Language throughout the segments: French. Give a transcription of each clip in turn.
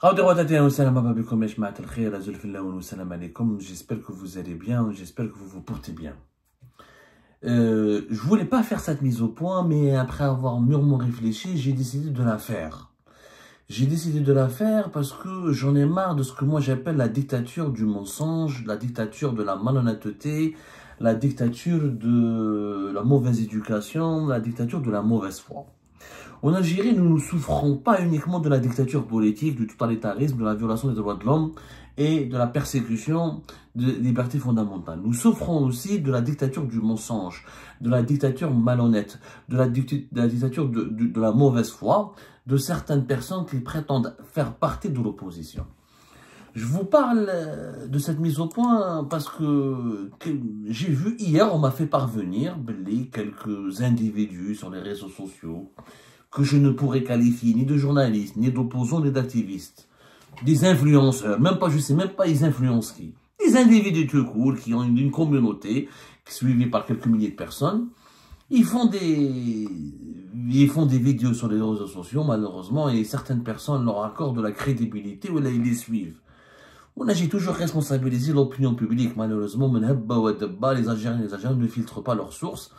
J'espère que vous allez bien, j'espère que vous vous portez bien. Je voulais pas faire cette mise au point, mais après avoir mûrement réfléchi, j'ai décidé de la faire. J'ai décidé de la faire parce que j'en ai marre de ce que moi j'appelle la dictature du mensonge, la dictature de la malhonnêteté, la dictature de la mauvaise éducation, la dictature de la mauvaise foi. En Algérie, nous ne souffrons pas uniquement de la dictature politique, du totalitarisme, de la violation des droits de l'homme et de la persécution des libertés fondamentales. Nous souffrons aussi de la dictature du mensonge, de la dictature malhonnête, de la dictature de la mauvaise foi, de certaines personnes qui prétendent faire partie de l'opposition. Je vous parle de cette mise au point parce que j'ai vu hier, on m'a fait parvenir quelques individus sur les réseaux sociaux que je ne pourrais qualifier ni de journalistes, ni d'opposants, ni d'activistes. Des influenceurs, même pas, je sais même pas ils influencent qui. Des individus tout court qui ont une communauté suivie par quelques milliers de personnes. Ils font des vidéos sur les réseaux sociaux, malheureusement, et certaines personnes leur accordent de la crédibilité ou là, ils les suivent. J'ai toujours responsabilisé l'opinion publique, malheureusement, les Algériens ne filtrent pas leurs sources.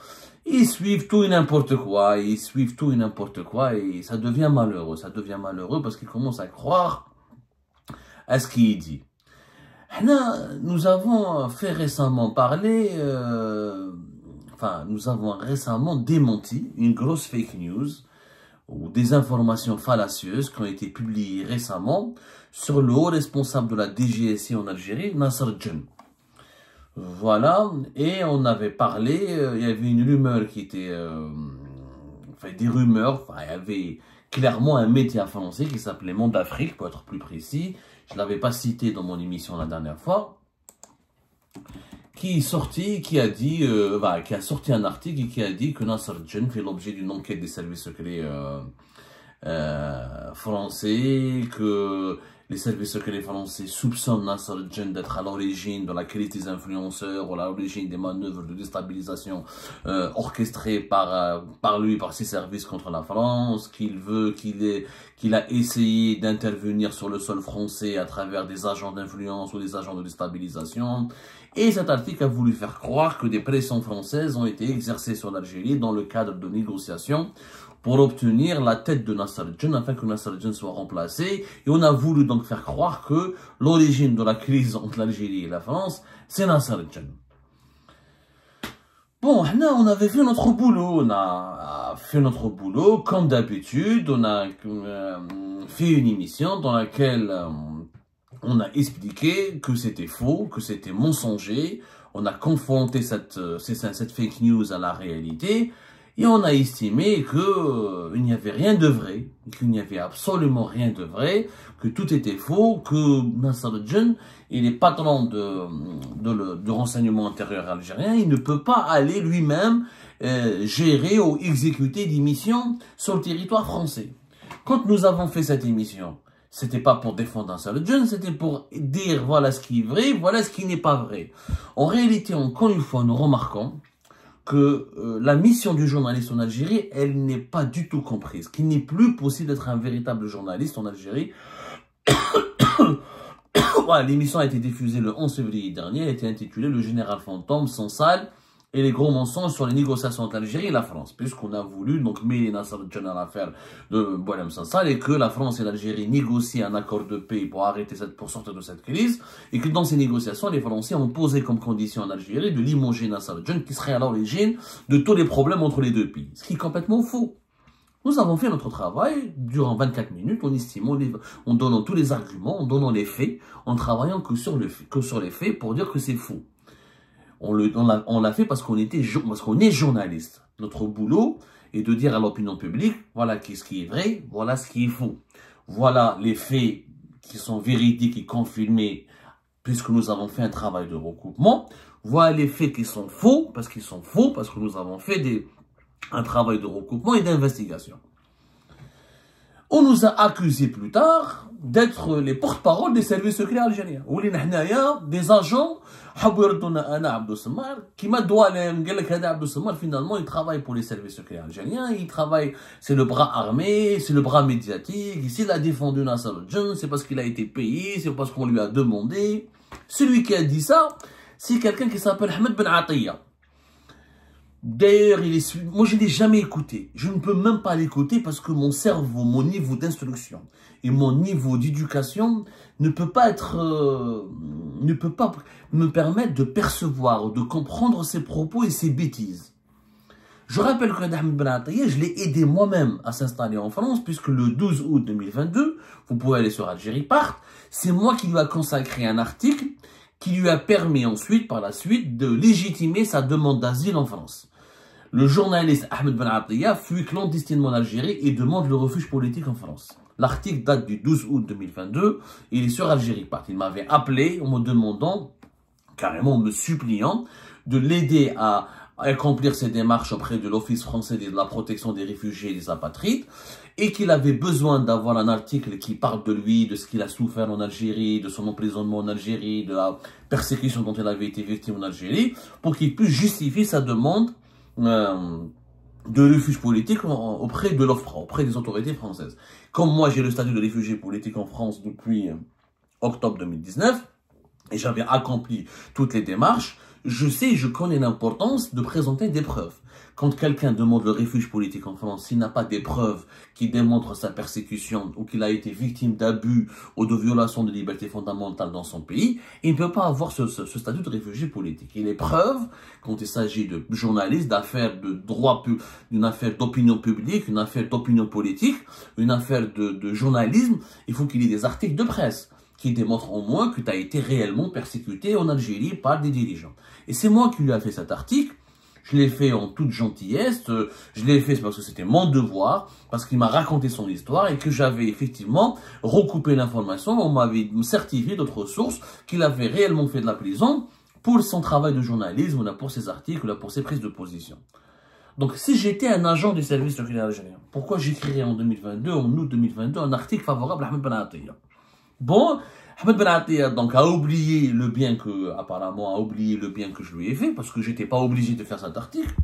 Ils suivent tout et n'importe quoi, et ça devient malheureux parce qu'ils commencent à croire à ce qu'il dit. Nous avons fait récemment parler, nous avons récemment démenti une grosse fake news ou des informations fallacieuses qui ont été publiées récemment sur le haut responsable de la DGSI en Algérie, Nasser Djen. Voilà, et on avait parlé, il y avait une rumeur qui était, des rumeurs, il y avait clairement un média français qui s'appelait Monde Afrique, pour être plus précis, je ne l'avais pas cité dans mon émission la dernière fois, qui a sorti un article et qui a dit que Nasser Djen fait l'objet d'une enquête des services secrets français, que les services secrets français soupçonnent Nasser Djen d'être à l'origine de la crise des influenceurs ou à l'origine des manœuvres de déstabilisation orchestrées par lui, par ses services contre la France, qu'il a essayé d'intervenir sur le sol français à travers des agents d'influence ou des agents de déstabilisation. Et cet article a voulu faire croire que des pressions françaises ont été exercées sur l'Algérie dans le cadre de négociations pour obtenir la tête de Nasser Djen afin que Nasser Djen soit remplacé. Et on a voulu donc faire croire que l'origine de la crise entre l'Algérie et la France, c'est Nasser Djen. Bon, on avait fait notre boulot. On a fait notre boulot comme d'habitude. On a fait une émission dans laquelle on a expliqué que c'était faux, que c'était mensonger. On a confronté cette fake news à la réalité. Et on a estimé qu'il n'y avait rien de vrai, qu'il n'y avait absolument rien de vrai, que tout était faux, que Nasser Djen, il est patron de renseignement intérieur algérien, il ne peut pas aller lui-même gérer ou exécuter des missions sur le territoire français. Quand nous avons fait cette émission, c'était pas pour défendre Nasser Djen, c'était pour dire voilà ce qui est vrai, voilà ce qui n'est pas vrai. En réalité, encore une fois, nous remarquons que la mission du journaliste en Algérie, elle n'est pas du tout comprise, qu'il n'est plus possible d'être un véritable journaliste en Algérie. Voilà, l'émission a été diffusée le 11 février dernier, elle a été intitulée « Le général fantôme sans salle et les gros mensonges sur les négociations entre l'Algérie et la France », puisqu'on a voulu donc mêler Nasser Djen à l'affaire de Boualem Sansal et que la France et l'Algérie négocient un accord de paix pour sortir de cette crise, et que dans ces négociations, les Français ont posé comme condition en Algérie de limoger Nasser Djen qui serait à l'origine de tous les problèmes entre les deux pays, ce qui est complètement faux. Nous avons fait notre travail durant 24 minutes, en donnant tous les arguments, en donnant les faits, en travaillant que sur les faits pour dire que c'est faux. On l'a fait parce qu'on est journaliste. Notre boulot est de dire à l'opinion publique, voilà ce qui est vrai, voilà ce qui est faux. Voilà les faits qui sont véridiques et confirmés puisque nous avons fait un travail de recoupement. Voilà les faits qui sont faux parce que nous avons fait un travail de recoupement et d'investigation. On nous a accusés plus tard d'être les porte-parole des services secrets algériens. Ou des agents qui m'a finalement il travaille pour les services secrets algériens, il travaille, c'est le bras armé, c'est le bras médiatique, s'il a défendu Nasser al-Jinn, c'est parce qu'il a été payé, c'est parce qu'on lui a demandé. Celui qui a dit ça, c'est quelqu'un qui s'appelle Ahmed Ben Atiyah. D'ailleurs, moi je ne l'ai jamais écouté. Je ne peux même pas l'écouter parce que mon cerveau, mon niveau d'instruction et mon niveau d'éducation ne peut pas me permettre de percevoir, de comprendre ses propos et ses bêtises. Je rappelle que Ahmed Ben Atiyah, je l'ai aidé moi-même à s'installer en France puisque le 12 août 2022, vous pouvez aller sur Algérie Part, c'est moi qui lui a consacré un article qui lui a permis ensuite, par la suite, de légitimer sa demande d'asile en France. Le journaliste Ahmed Ben Atiyah fuit clandestinement en Algérie et demande le refuge politique en France. L'article date du 12 août 2022, il est sur Algérie Part. Il m'avait appelé en me demandant, carrément en me suppliant, de l'aider à accomplir ses démarches auprès de l'Office français de la protection des réfugiés et des apatrides, et qu'il avait besoin d'avoir un article qui parle de lui, de ce qu'il a souffert en Algérie, de son emprisonnement en Algérie, de la persécution dont il avait été victime en Algérie, pour qu'il puisse justifier sa demande de refuge politique auprès de l'OFPRA, auprès des autorités françaises. Comme moi j'ai le statut de réfugié politique en France depuis octobre 2019, et j'avais accompli toutes les démarches, je connais l'importance de présenter des preuves. Quand quelqu'un demande le refuge politique en France, s'il n'a pas des preuves qui démontrent sa persécution ou qu'il a été victime d'abus ou de violations de libertés fondamentales dans son pays, il ne peut pas avoir ce statut de réfugié politique. Et les preuves, quand il s'agit de journalistes, d'affaires de droit, d'une affaire d'opinion publique, une affaire d'opinion politique, une affaire de journalisme, il faut qu'il y ait des articles de presse qui démontrent au moins que tu as été réellement persécuté en Algérie par des dirigeants. Et c'est moi qui lui ai fait cet article. Je l'ai fait en toute gentillesse, je l'ai fait parce que c'était mon devoir, parce qu'il m'a raconté son histoire et que j'avais effectivement recoupé l'information, on m'avait certifié d'autres sources qu'il avait réellement fait de la prison pour son travail de journalisme, ou pour ses articles, ou pour ses prises de position. Donc si j'étais un agent du service secret algérien, pourquoi j'écrirais en 2022, en août 2022, un article favorable à Ahmed Ben Atiyah? Bon, Ahmed Ben Atiyah donc a oublié le bien que, apparemment, a oublié le bien que je lui ai fait, parce que j'étais pas obligé de faire cet article.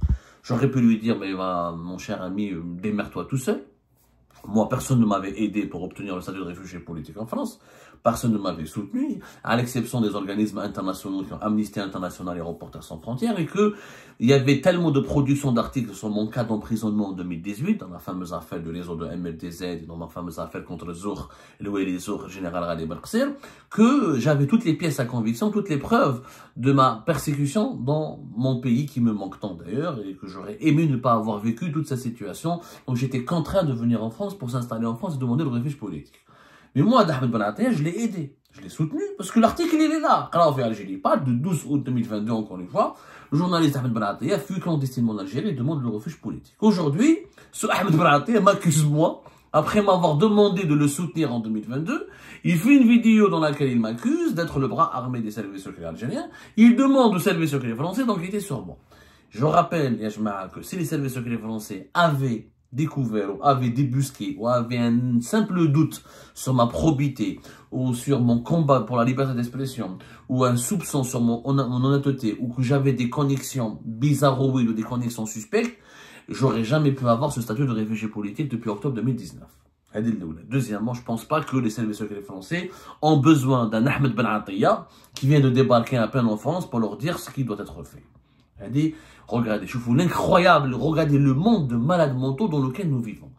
J'aurais pu lui dire, mais mon cher ami, démerde-toi tout seul. Moi, personne ne m'avait aidé pour obtenir le statut de réfugié politique en France. Personne ne m'avait soutenu, à l'exception des organismes internationaux qui ont Amnesty International et Reporters sans frontières, et que il y avait tellement de production d'articles sur mon cas d'emprisonnement en 2018, dans la fameuse affaire de réseau de MLTZ, dans ma fameuse affaire contre Zour, le Zour, général Radi Belqsir, que j'avais toutes les pièces à conviction, toutes les preuves de ma persécution dans mon pays, qui me manque tant d'ailleurs, et que j'aurais aimé ne pas avoir vécu toute cette situation. Donc j'étais contraint de venir en France pour s'installer en France et demander le refuge politique. Mais moi, Ahmed Ben Atiyah, je l'ai aidé, je l'ai soutenu, parce que l'article, il est là. Alors, on fait Algérie, pas de 12 août 2022, encore une fois, le journaliste Ahmed Ben Atiyah fuit clandestinement en Algérie et demande le refuge politique. Aujourd'hui, ce Ahmed Ben Atiyah m'accuse, moi, après m'avoir demandé de le soutenir en 2022, il fait une vidéo dans laquelle il m'accuse d'être le bras armé des services secrets algériens. Il demande aux services secrets français d'enquêter sur moi. Je rappelle, Yajma, que si les services secrets français avaient découvert, ou avait débusqué, ou avait un simple doute sur ma probité, ou sur mon combat pour la liberté d'expression, ou un soupçon sur mon honnêteté, ou que j'avais des connexions bizarroïdes ou des connexions suspectes, j'aurais jamais pu avoir ce statut de réfugié politique depuis octobre 2019. Deuxièmement, je ne pense pas que les services secrets français ont besoin d'un Ahmed Ben Atiyah qui vient de débarquer à peine en France pour leur dire ce qui doit être fait. Regardez, je vous l'incroyable, regardez le monde de malades mentaux dans lequel nous vivons.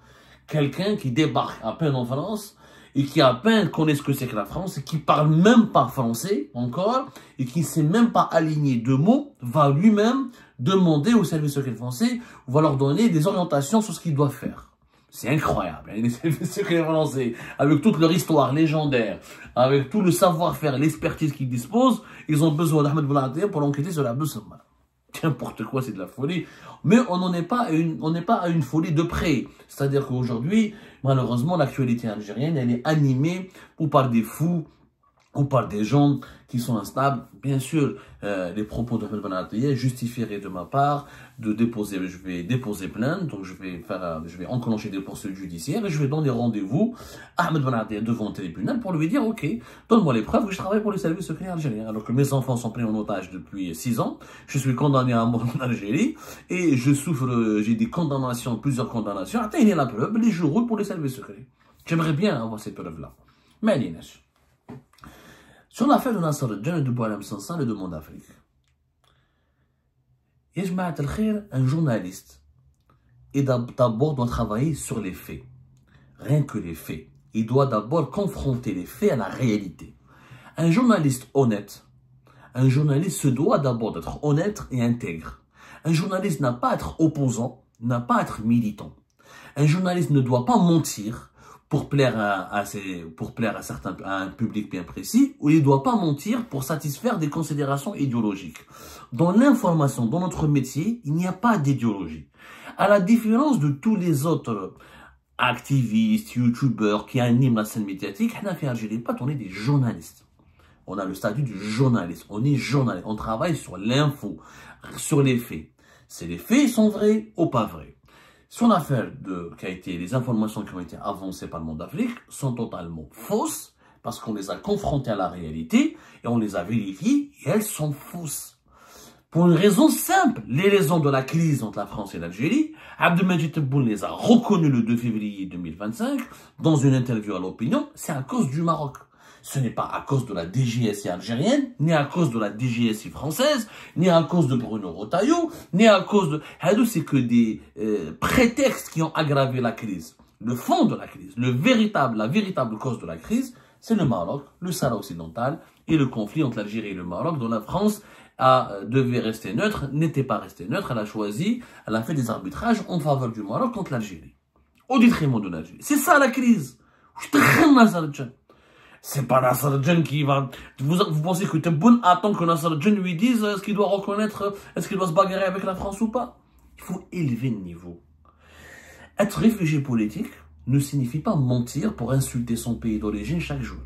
Quelqu'un qui débarque à peine en France et qui à peine connaît ce que c'est que la France et qui parle même pas français encore et qui ne sait même pas aligner deux mots, va lui-même demander aux services secrets français, va leur donner des orientations sur ce qu'ils doivent faire. C'est incroyable. Les services secrets français, avec toute leur histoire légendaire, avec tout le savoir-faire, l'expertise qu'ils disposent, ils ont besoin d'Ahmed Ben Atiyah pour enquêter sur la Boussamma. N'importe quoi, c'est de la folie. Mais on n'est pas à une folie de près. C'est-à-dire qu'aujourd'hui, malheureusement, l'actualité algérienne, elle est animée ou par des fous, On parle des gens qui sont instables. Bien sûr, les propos de Ahmed Ben Attia justifieraient de ma part de déposer, je vais déposer plainte, donc je vais enclencher des poursuites judiciaires et je vais donner rendez-vous à Ahmed Ben Attia devant le tribunal pour lui dire, ok, donne-moi les preuves que je travaille pour les services secrets algériens. Alors que mes enfants sont pris en otage depuis 6 ans, je suis condamné à mort en Algérie et je souffre, j'ai des condamnations, plusieurs condamnations. Atteignez la preuve, je roule pour les services secrets. J'aimerais bien avoir ces preuves-là. Mais Alinash. Sur l'affaire de Nasser el-Djan et de Boualem Sansal et de Monde Afrique, un journaliste et d'abord doit travailler sur les faits. Rien que les faits. Il doit d'abord confronter les faits à la réalité. Un journaliste honnête, un journaliste se doit d'abord d'être honnête et intègre. Un journaliste n'a pas à être opposant, n'a pas à être militant. Un journaliste ne doit pas mentir pour plaire à un public bien précis, ou il ne doit pas mentir pour satisfaire des considérations idéologiques. Dans l'information, dans notre métier, il n'y a pas d'idéologie. À la différence de tous les autres activistes, youtubeurs qui animent la scène médiatique, on est des journalistes. On a le statut de journaliste. On est journaliste. On travaille sur l'info, sur les faits. C'est les faits sont vrais ou pas vrais. Sur l'affaire les informations qui ont été avancées par le Monde Afrique sont totalement fausses parce qu'on les a confrontées à la réalité et on les a vérifiées et elles sont fausses. Pour une raison simple, les raisons de la crise entre la France et l'Algérie, Abdelmadjid Tebboune les a reconnues le 2 février 2025 dans une interview à l'opinion, c'est à cause du Maroc. Ce n'est pas à cause de la DGSI algérienne, ni à cause de la DGSI française, ni à cause de Bruno Retailleau, ni à cause de... C'est que des prétextes qui ont aggravé la crise. Le fond de la crise, la véritable cause de la crise, c'est le Maroc, le Sahara occidental et le conflit entre l'Algérie et le Maroc, dont la France devait rester neutre, n'était pas restée neutre, elle a fait des arbitrages en faveur du Maroc contre l'Algérie, au détriment de l'Algérie. C'est ça la crise. C'est pas Nasser el-Djan qui va... Vous pensez que Tebboune attend que Nasser el-Djan lui dise est-ce qu'il doit reconnaître, est-ce qu'il doit se bagarrer avec la France ou pas? Il faut élever le niveau. Être réfugié politique ne signifie pas mentir pour insulter son pays d'origine chaque jour.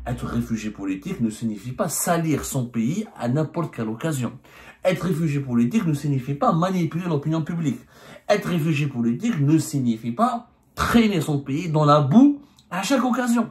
Être réfugié politique ne signifie pas salir son pays à n'importe quelle occasion. Être réfugié politique ne signifie pas manipuler l'opinion publique. Être réfugié politique ne signifie pas traîner son pays dans la boue à chaque occasion.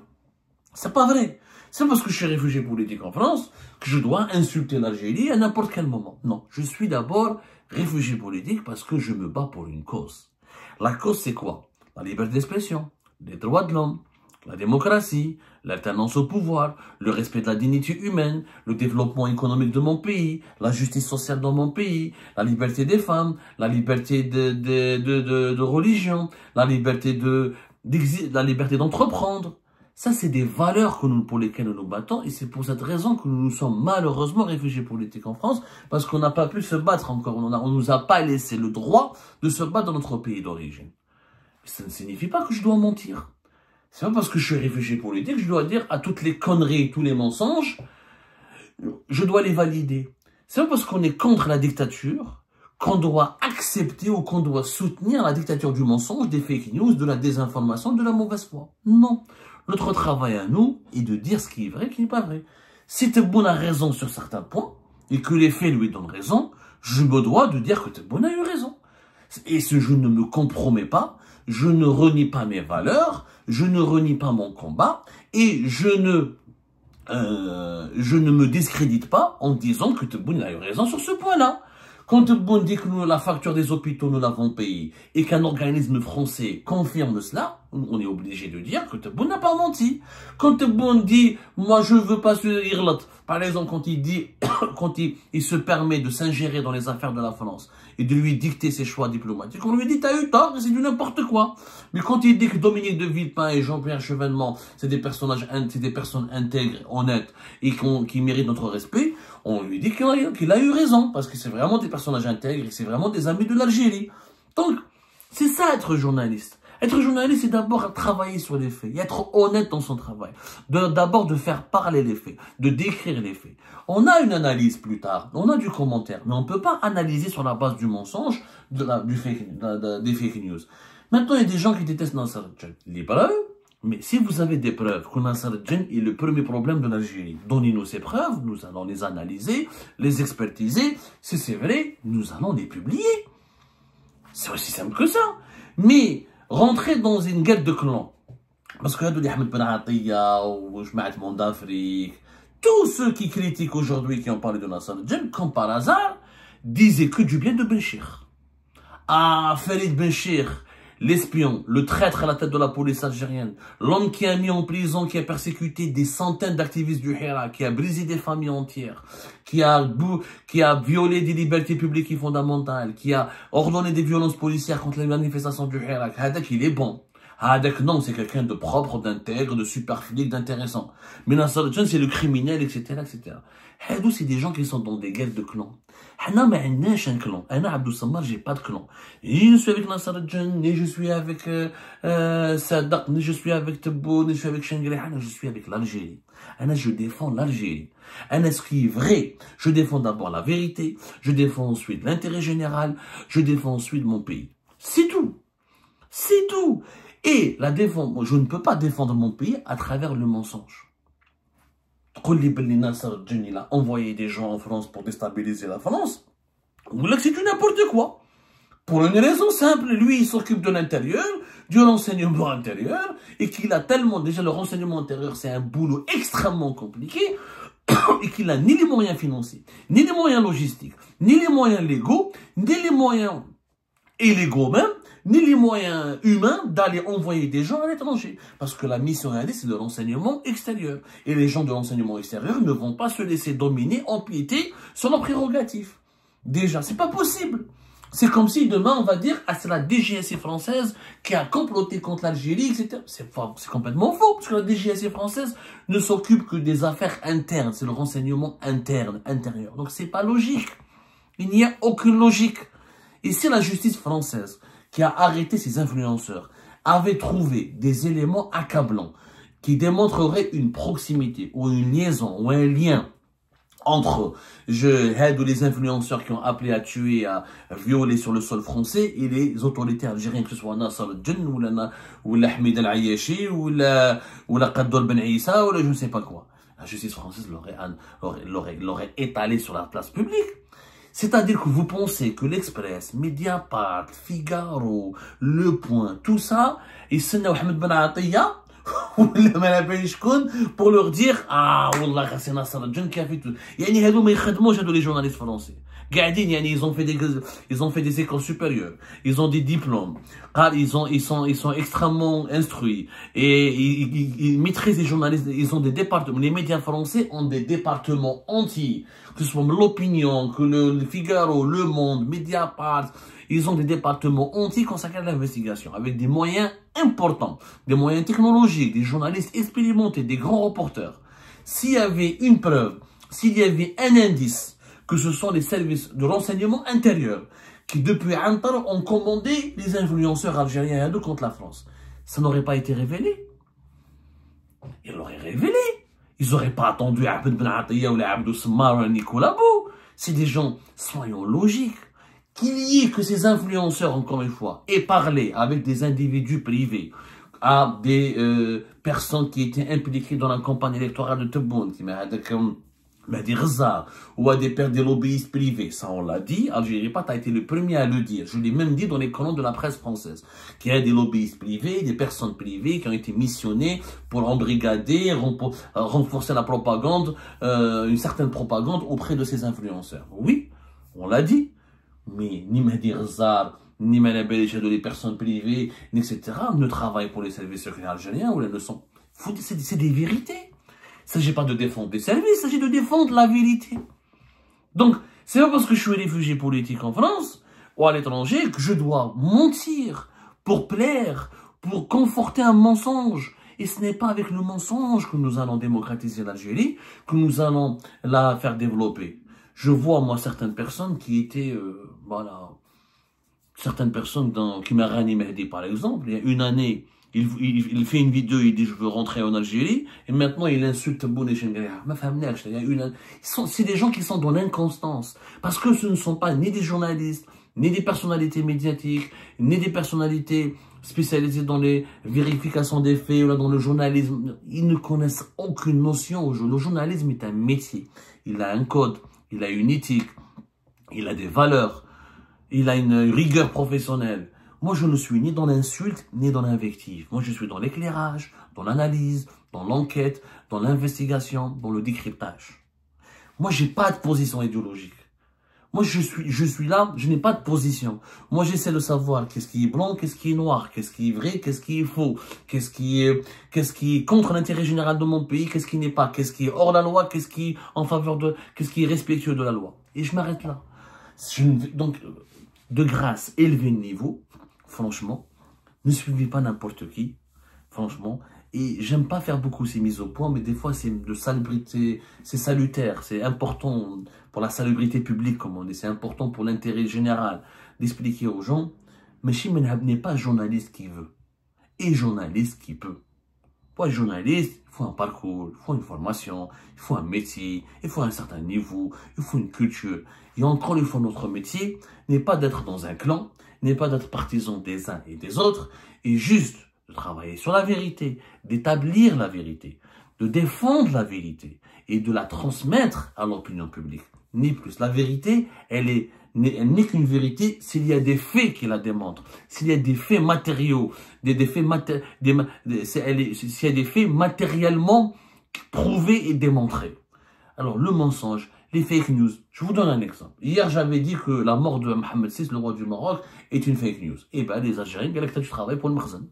C'est pas vrai. C'est parce que je suis réfugié politique en France que je dois insulter l'Algérie à n'importe quel moment. Non, je suis d'abord réfugié politique parce que je me bats pour une cause. La cause, c'est quoi? La liberté d'expression, les droits de l'homme, la démocratie, l'alternance au pouvoir, le respect de la dignité humaine, le développement économique de mon pays, la justice sociale dans mon pays, la liberté des femmes, la liberté de religion, la liberté d'entreprendre. Ça, c'est des valeurs pour lesquelles nous nous battons et c'est pour cette raison que nous nous sommes malheureusement réfugiés politiques en France parce qu'on n'a pas pu se battre encore. On nous a pas laissé le droit de se battre dans notre pays d'origine. Ça ne signifie pas que je dois mentir. C'est pas parce que je suis réfugié politique que je dois dire à toutes les conneries, tous les mensonges, je dois les valider. C'est pas parce qu'on est contre la dictature qu'on doit accepter ou qu'on doit soutenir la dictature du mensonge, des fake news, de la désinformation, de la mauvaise foi. Non. Notre travail à nous est de dire ce qui est vrai et ce qui n'est pas vrai. Si Tebboune a raison sur certains points et que les faits lui donnent raison, je me dois de dire que Tebboune a eu raison. Et je ne me compromets pas, je ne renie pas mes valeurs, je ne renie pas mon combat et je ne me discrédite pas en disant que Tebboune a eu raison sur ce point-là. Quand Tebboune dit que la facture des hôpitaux, nous l'avons payée et qu'un organisme français confirme cela, on est obligé de dire que Tebboune n'a pas menti. Quand Tebboune dit « moi je veux pas se irlat », par exemple quand il dit, quand il se permet de s'ingérer dans les affaires de la France et de lui dicter ses choix diplomatiques, on lui dit « t'as eu tort, c'est du n'importe quoi ». Mais quand il dit que Dominique de Villepin et Jean-Pierre Chevènement, c'est des personnes intègres, honnêtes et qui méritent notre respect, on lui dit qu'il a eu raison, parce que c'est vraiment des personnages intègres et c'est vraiment des amis de l'Algérie. Donc, c'est ça être journaliste. Être journaliste, c'est d'abord travailler sur les faits, et être honnête dans son travail. D'abord de faire parler les faits, de décrire les faits. On a une analyse plus tard, on a du commentaire, mais on ne peut pas analyser sur la base du mensonge, des fake news. Maintenant, il y a des gens qui détestent Nasser el-Djan. Libre à eux. Mais si vous avez des preuves que Nasser el-Djen est le premier problème de l'Algérie, donnez-nous ces preuves, nous allons les analyser, les expertiser. Si c'est vrai, nous allons les publier. C'est aussi simple que ça. Mais rentrer dans une guerre de clans, parce que Ahmed Ben Atiyah ou Jmaat Monde d'Afrique, tous ceux qui critiquent aujourd'hui, qui ont parlé de Nasser el-Djen, comme par hasard, disaient que du bien de Benchir. Ah, Farid Benchir, l'espion, le traître à la tête de la police algérienne, l'homme qui a mis en prison, qui a persécuté des centaines d'activistes du Hira, qui a brisé des familles entières, qui a violé des libertés publiques et fondamentales, qui a ordonné des violences policières contre les manifestations du Hira. Hadak, il est bon. Hadak, non, c'est quelqu'un de propre, d'intègre, de superfluide, d'intéressant. Mais Nasser el-Djen, c'est le criminel, etc., etc. Hadou, c'est des gens qui sont dans des guerres de clans. Hana ma n'ash un clan. Ana Abdou Sammar, j'ai pas de clan. Ni je suis avec Nasser el-Djen, ni je suis avec Sadak, ni je suis avec Tebboune, ni je suis avec Chengri. Ana, je suis avec l'Algérie. Ana, je défends l'Algérie. Ana, ce qui est vrai, je défends d'abord la vérité, je défends ensuite l'intérêt général, je défends ensuite mon pays. C'est tout. C'est tout. Et la défense, je ne peux pas défendre mon pays à travers le mensonge. Nasser el-Djen, il a envoyé des gens en France pour déstabiliser la France. Ou là, c'est du n'importe quoi. Pour une raison simple, lui, il s'occupe de l'intérieur, du renseignement intérieur, et qu'il a tellement, déjà le renseignement intérieur, c'est un boulot extrêmement compliqué, et qu'il a ni les moyens financiers, ni les moyens logistiques, ni les moyens légaux, ni les moyens illégaux même, ni les moyens humains d'aller envoyer des gens à l'étranger. Parce que la mission réaliste, c'est le renseignement extérieur. Et les gens de l'enseignement extérieur ne vont pas se laisser dominer, empiéter sur leurs prérogatives. Déjà, c'est pas possible. C'est comme si demain, on va dire, ah, c'est la DGSI française qui a comploté contre l'Algérie, etc. C'est complètement faux, parce que la DGSI française ne s'occupe que des affaires internes. C'est le renseignement interne, intérieur. Donc, c'est pas logique. Il n'y a aucune logique. Et si la justice française, qui a arrêté ces influenceurs, avait trouvé des éléments accablants qui démontreraient une proximité ou une liaison ou un lien entre les influenceurs qui ont appelé à tuer, à violer sur le sol français et les autorités algériennes, que ce soit Nasser el-Djen ou Ahmed el-Ayashi ou Qaddar Ben Issa ou je ne sais pas quoi. La justice française l'aurait étalé sur la place publique. C'est-à-dire que vous pensez que l'Express, Mediapart, Figaro, Le Point, tout ça, ils sont Ahmed Ben Atiyah pour leur dire ah wallah c'est Nasser el-Djen qui a fait tout. يعني هادو ما يخدموش هادو les journalistes français. قاعدين يعني ils ont fait des écoles supérieures, ils ont des diplômes, ils sont extrêmement instruits et ils maîtrisent les journalistes, ils ont des départements. Les médias français ont des départements entiers, que ce soit l'opinion, que le Figaro, Le Monde, Mediapart. Ils ont des départements entiers consacrés à l'investigation, avec des moyens importants, des moyens technologiques, des journalistes expérimentés, des grands reporters. S'il y avait une preuve, s'il y avait un indice, que ce sont les services de renseignement intérieur, qui depuis un temps ont commandé les influenceurs algériens contre la France, ça n'aurait pas été révélé. Ils l'auraient révélé. Ils n'auraient pas attendu Ahmed Ben Atiyah ou Abdou Sammar ou Nicolas Bou. C'est des gens, soyons logiques. Qu'il y ait que ces influenceurs, encore une fois, aient parlé avec des individus privés, à des personnes qui étaient impliquées dans la campagne électorale de Tebboune, qui m'a dit comme Mahdi Ghazza, ou à des lobbyistes privés. Ça, on l'a dit. Algérie Pat a été le premier à le dire. Je l'ai même dit dans les colonnes de la presse française. Qu'il y a des lobbyistes privés, des personnes privées qui ont été missionnées pour embrigader, renforcer la propagande, une certaine propagande auprès de ces influenceurs. Oui, on l'a dit. Mais ni Mahdi Ghazza, ni Manabel de les personnes privées, etc. ne travaillent pour les services secrets algériens ou elles ne sont. C'est des vérités. Il ne s'agit pas de défendre des services, il s'agit de défendre la vérité. Donc, c'est pas parce que je suis réfugié politique en France ou à l'étranger que je dois mentir pour plaire, pour conforter un mensonge. Et ce n'est pas avec le mensonge que nous allons démocratiser l'Algérie, que nous allons la faire développer. Je vois, moi, certaines personnes qui étaient, certaines personnes qui m'a Rani Mehdi, par exemple, il y a une année, il fait une vidéo, il dit je veux rentrer en Algérie, et maintenant il insulte Tebboune et Chengri. C'est des gens qui sont dans l'inconstance, parce que ce ne sont pas ni des journalistes, ni des personnalités médiatiques, ni des personnalités spécialisées dans les vérifications des faits ou là dans le journalisme. Ils ne connaissent aucune notion. Le journalisme est un métier. Il a un code, il a une éthique, il a des valeurs, il a une rigueur professionnelle. Moi, je ne suis ni dans l'insulte, ni dans l'invective. Moi, je suis dans l'éclairage, dans l'analyse, dans l'enquête, dans l'investigation, dans le décryptage. Moi, j'ai pas de position idéologique. Moi, je suis là, je n'ai pas de position. Moi, j'essaie de savoir qu'est-ce qui est blanc, qu'est-ce qui est noir, qu'est-ce qui est vrai, qu'est-ce qui est faux, qu'est-ce qui est contre l'intérêt général de mon pays, qu'est-ce qui n'est pas, qu'est-ce qui est hors la loi, qu'est-ce qui est en faveur de, qu'est-ce qui est respectueux de la loi. Et je m'arrête là. Donc, de grâce, élevez le niveau, franchement. Ne suivez pas n'importe qui, franchement. Et j'aime pas faire beaucoup ces mises au point, mais des fois, c'est de salubrité, c'est salutaire, c'est important pour la salubrité publique, comme on dit, c'est important pour l'intérêt général d'expliquer aux gens. Mais Chimenhab n'est pas journaliste qui veut, et journaliste qui peut. Pour être journaliste, il faut un parcours, il faut une formation, il faut un métier, il faut un certain niveau, il faut une culture. Et encore une fois, notre métier n'est pas d'être dans un clan, n'est pas d'être partisan des uns et des autres, et juste de travailler sur la vérité, d'établir la vérité, de défendre la vérité et de la transmettre à l'opinion publique. Ni plus. La vérité, elle n'est qu'une vérité s'il y a des faits qui la démontrent, s'il y a des faits matériaux, s'il y a des faits matériellement prouvés et démontrés. Alors, le mensonge, les fake news. Je vous donne un exemple. Hier, j'avais dit que la mort de Mohamed VI, le roi du Maroc, est une fake news. Eh bien, les Algériens, bien que tu travailles pour le Makhzen.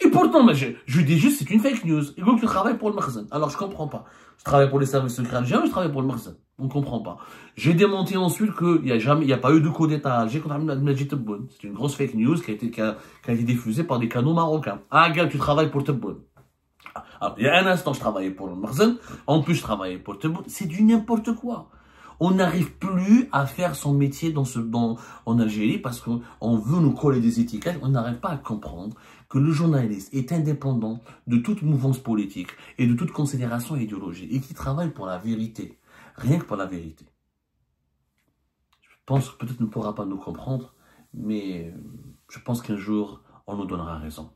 Et pourtant, je dis juste c'est une fake news. Il veut que tu travailles pour le Makhzen. Alors, je comprends pas. Je travaille pour les services secrets algériens, je travaille pour le Makhzen. On comprend pas. J'ai démenti ensuite qu'il n'y a pas eu de coup d'État à Alger contre Abdelmajid Tebboune. C'est une grosse fake news qui a été diffusée par des canaux marocains. Ah, gars, tu travailles pour Tebboune. Alors, il y a un instant, je travaillais pour le Makhzen. En plus, je travaillais pour Tebboune. C'est du n'importe quoi. On n'arrive plus à faire son métier en Algérie parce qu'on veut nous coller des étiquettes. On n'arrive pas à comprendre que le journaliste est indépendant de toute mouvance politique et de toute considération idéologique et qui travaille pour la vérité, rien que pour la vérité. Je pense que peut-être ne pourra pas nous comprendre, mais je pense qu'un jour, on nous donnera raison.